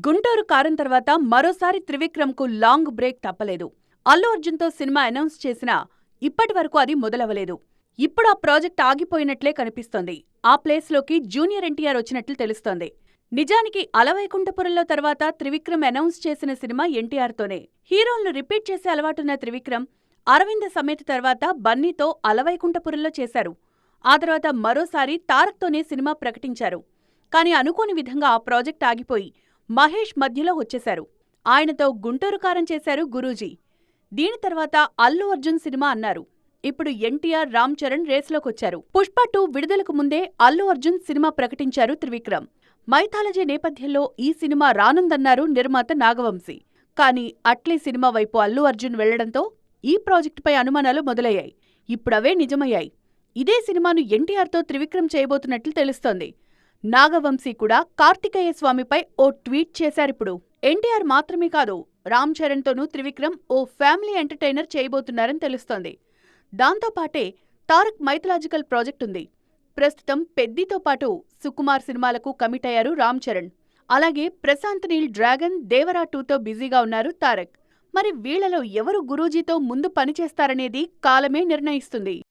గుంటూరు కారం తర్వాత మరోసారి త్రివిక్రమ్కు లాంగ్ బ్రేక్ తప్పలేదు. అల్లు అర్జున్తో సినిమా అనౌన్స్ చేసినా ఇప్పటివరకు అది మొదలవలేదు. ఇప్పుడు ఆ ప్రాజెక్ట్ ఆగిపోయినట్లే కనిపిస్తోంది. ఆ ప్లేస్లోకి జూనియర్ ఎన్టీఆర్ వచ్చినట్లు తెలుస్తోంది. నిజానికి అలవైకుంఠపురంలో తర్వాత త్రివిక్రమ్ అనౌన్స్ చేసిన సినిమా ఎన్టీఆర్తోనే. హీరోలను రిపీట్ చేసే అలవాటున్న త్రివిక్రమ్ అరవింద సమేత తర్వాత బన్నీతో అలవైకుంఠపురంలో చేశారు. ఆ తర్వాత మరోసారి తారక్తోనే సినిమా ప్రకటించారు. కానీ అనుకోని విధంగా ఆ ప్రాజెక్ట్ ఆగిపోయి మహేష్ మధ్యలో వచ్చేశారు. ఆయనతో గుంటూరు కారం చేశారు గురూజీ. దీని తర్వాత అల్లు అర్జున్ సినిమా అన్నారు. ఇప్పుడు ఎన్టీఆర్, రామ్ చరణ్ రేసులోకొచ్చారు. పుష్ప 2 విడుదలకు ముందే అల్లు అర్జున్ సినిమా ప్రకటించారు త్రివిక్రమ్. మైథాలజీ నేపథ్యంలో ఈ సినిమా రానుందన్నారు నిర్మాత నాగవంశీ. కానీ అట్లీ సినిమా వైపు అల్లు అర్జున్ వెళ్లడంతో ఈ ప్రాజెక్టుపై అనుమానాలు మొదలయ్యాయి. ఇప్పుడవే నిజమయ్యాయి. ఇదే సినిమాను ఎన్టీఆర్తో త్రివిక్రమ్ చేయబోతున్నట్లు తెలుస్తోంది. నాగవంశీ కూడా కార్తికేయ స్వామిపై ఓ ట్వీట్ చేశారిప్పుడు. ఎన్టీఆర్ మాత్రమే కాదు, రామ్ చరణ్తోనూ త్రివిక్రమ్ ఓ ఫ్యామిలీ ఎంటర్టైనర్ చేయబోతున్నారని తెలుస్తోంది. దాంతోపాటే తారక్ మైథలాజికల్ ప్రాజెక్ట్ ఉంది. ప్రస్తుతం పెద్దితో పాటు సుకుమార్ సినిమాలకు కమిట్ అయ్యారు రామ్ చరణ్. అలాగే ప్రశాంత్ నీల్ డ్రాగన్, దేవరా 2తో బిజీగా ఉన్నారు తారక్. మరి వీళ్లలో ఎవరు గురూజీతో ముందు పనిచేస్తారనేది కాలమే నిర్ణయిస్తుంది.